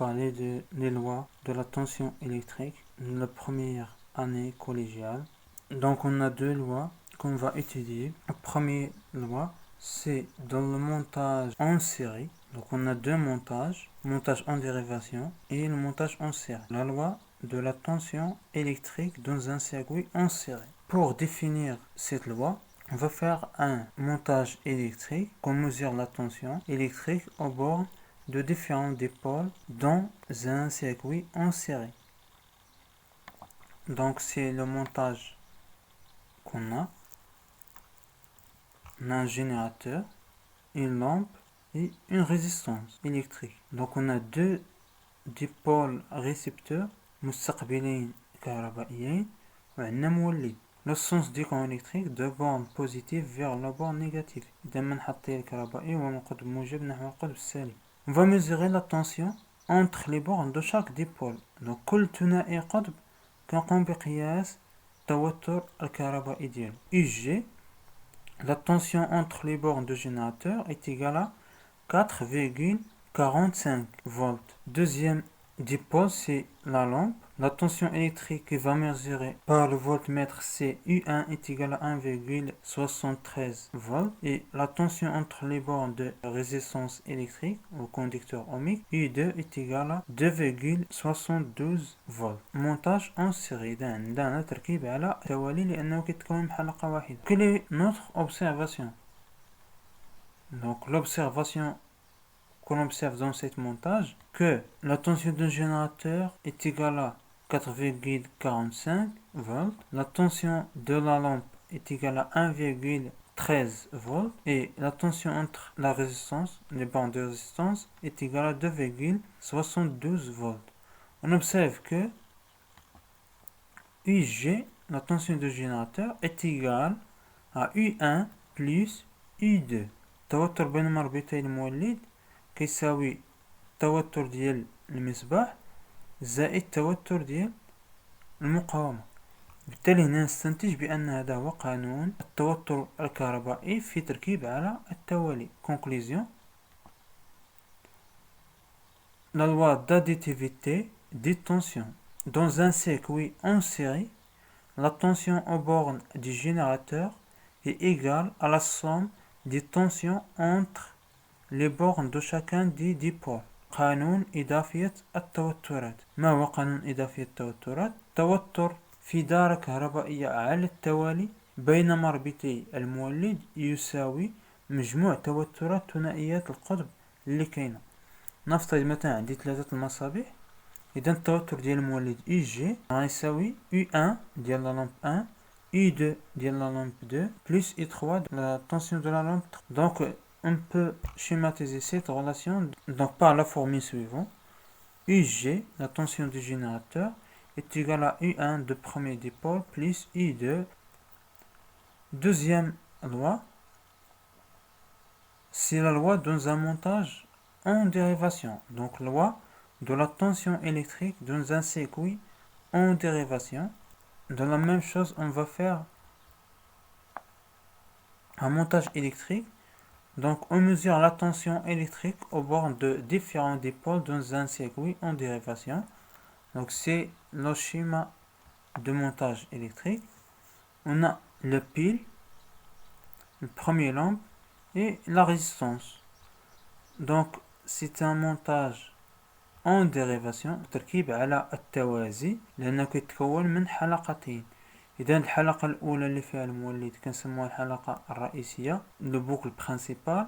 parler des lois de la tension électrique, la première année collégiale. Donc on a deux lois qu'on va étudier. La première loi, c'est dans le montage en série. Donc on a deux montages, montage en dérivation et le montage en série. La loi de la tension électrique dans un circuit en série. Pour définir cette loi, on va faire un montage électrique qu'on mesure la tension électrique aux bornes de différents dipôles dans un circuit en série. Donc c'est le montage qu'on a. On a un générateur, une lampe et une résistance électrique. Donc on a deux dipôles récepteurs مستقبلين كهربائيين وعندنا مولد. Le sens du courant électrique de borne positive vers la borne négative. إذا من التيار الكهربائي هو من القطب الموجب نحو القطب السالب. On va mesurer la tension entre les bornes de chaque dipôle. Donc كل ثنائي قطب كنقوم بقياس التوتر الكهربائي ديالو. UG, la tension entre les bornes de générateur est égale à 4,45 volts. Deuxième dipôle, c'est la lampe. La tension électrique qui va mesurer par le voltmètre, c'est U1 est égal à 1,73 volts. Et la tension entre les bornes de résistance électrique au conducteur ohmique, U2 est égal à 2,72 volts. Montage en série. عندنا تركيب على توالي لأنه كيتكون من حلقة واحدة. Quelle est notre observation? Donc l'observation qu'on observe dans ce montage, que la tension d'un générateur est égale à 4,45 volts, la tension de la lampe est égale à 1,13 volts et la tension entre la résistance, les bornes de résistance, est égale à 2,72 volts. On observe que UG, la tension du générateur, est égale à U1 plus U2. التوتر بين مربطي المولد كيساوي التوتر ديال المصباح زائد التوتر ديال المقاومة. بالتالي هنا نستنتج بأن هذا هو قانون التوتر الكهربائي في تركيب على التوالي. Conclusion. La loi d'additivité des tensions. Dans un circuit en série, la tension aux bornes du générateur est égale à la somme des tensions entre les bornes de chacun des dipôles. قانون إضافية التوترات. ما هو قانون إضافية التوترات؟ توتر في دارة كهربائية على التوالي بين مربطي المولد يساوي مجموع توترات ثنائيات القطب اللي كاينة. نفترض مثلا عندي 3 المصابيح، إذا التوتر ديال المولد UG غيساوي U1 ديال لا لامب 1 U2 ديال لا لامب 2 plus U3 de la tension de la lampe 3. Donc on peut schématiser cette relation donc par la formule suivante. UG, la tension du générateur, est égale à U1 de premier dipôle plus U2. Deuxième loi, c'est la loi dans un montage en dérivation. Donc loi de la tension électrique dans un circuit en dérivation. De la même chose, on va faire un montage électrique. Donc on mesure la tension électrique aux bornes de différents dipôles dans un circuit en dérivation. Donc c'est le schéma de montage électrique. On a le pile, le premier lampe et la résistance. Donc c'est un montage en dérivation تركيب على التوازي لأنه كيتكون من حلقتين. إذا الحلقة الأولى اللي فيها المولد كنسموها الحلقة الرئيسية لو بوكل برينسيبال،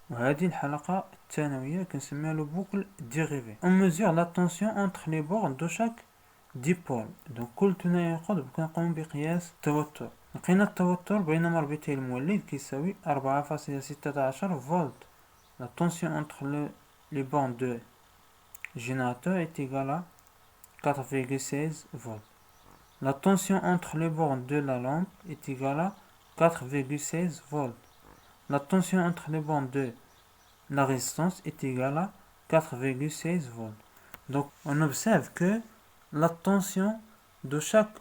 وهذه الحلقة الثانوية كنسميها لو بوكل ديريفي. On mesure la tension entre les bornes de chaque dipôle. Donc كل ثنائي قطب كنقوم بقياس التوتر. لقينا التوتر بين مربطي المولد كيساوي 4,16 فولت. La tension entre les bornes de générateur est égale à 4,16 volts. La tension entre les bornes de la lampe est égale à 4,16 volts. La tension entre les bornes de la résistance est égale à 4,16 volts. Donc on observe que la tension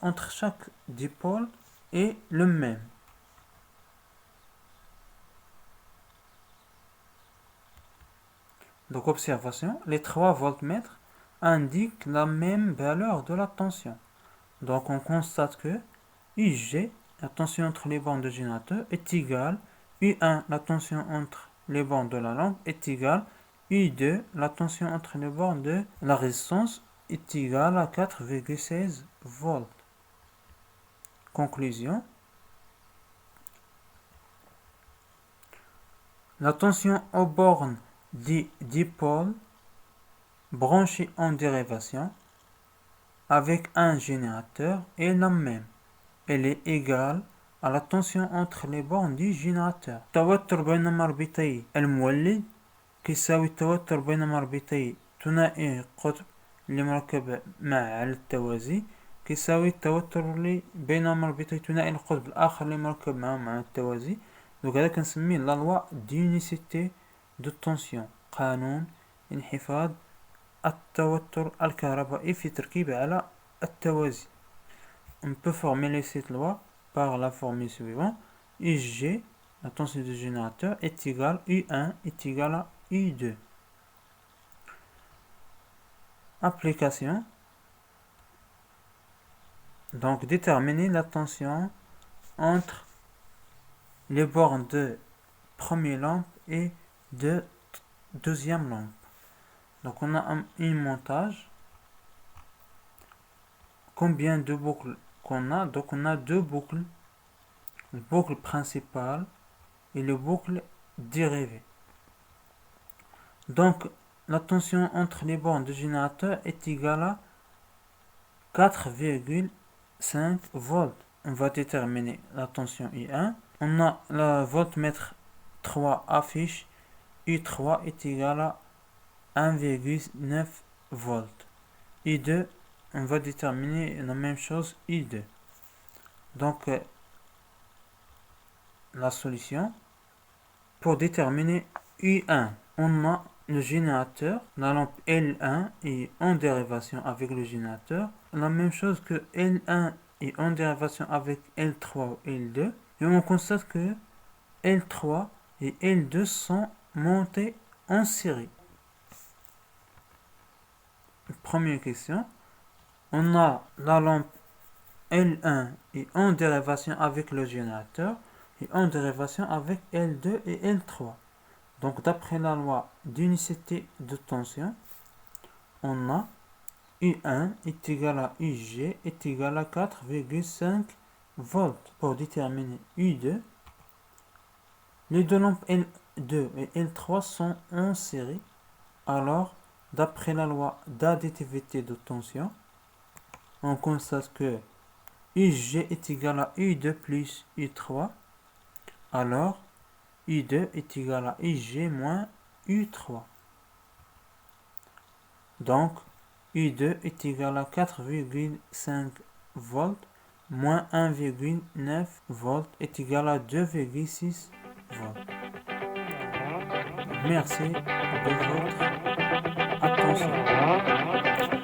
entre chaque dipôle est le même. Donc observation, les 3 voltmètres indiquent la même valeur de la tension. Donc on constate que IG, la tension entre les bornes de générateur, est égale U1, la tension entre les bornes de la lampe, est égale U2, la tension entre les bornes de la résistance, est égale à 4,16 volts. Conclusion. La tension aux bornes des dipôles branchés en dérivation avec un générateur est la même. Elle est égale à la tension entre les bornes du générateur. التوتر بين مربطي المولد كيساوي التوتر بين مربطي ثنائي قطب اللي مركب مع على التوازي كيساوي التوتر اللي بين مربطي ثنائي القطب الآخر اللي مركب معهم على التوازي. دونك هذا كنسميه لا لوا دونيسيتي دو طونسيون، قانون انحفاظ التوتر الكهربائي في تركيبه على التوازي. On peut formuler cette loi par la formule suivante. IG, la tension du générateur, est égale U1 est égale à U2. Application. Donc déterminer la tension entre les bornes de première lampe et de deuxième lampe. Donc on a un montage. Combien de boucles qu'on a? Donc on a deux boucles, le boucle principale et le boucle dérivée. Donc la tension entre les bornes de générateur est égale à 4,5 volts. On va déterminer la tension I1. On a le voltmètre 3 affiche U3 est égal à 1,9 volts. I2, on va déterminer la même chose, I2. Donc, la solution, pour déterminer U1, on a le générateur, la lampe L1 est en dérivation avec le générateur. La même chose que L1 est en dérivation avec L3 ou L2. Et on constate que L3 et L2 sont montés en série. Première question. On a la lampe L1 est en dérivation avec le générateur et en dérivation avec L2 et L3. Donc d'après la loi d'unicité de tension, on a U1 est égal à UG est égal à 4,5 volts. Pour déterminer U2, les deux lampes L2 et L3 sont en série. Alors, d'après la loi d'additivité de tension, on constate que UG est égal à U2 plus U3. Alors, U2 est égal à UG moins U3. Donc, U2 est égal à 4,5 volts moins 1,9 volts est égal à 2,6 volts. Merci de votre attention.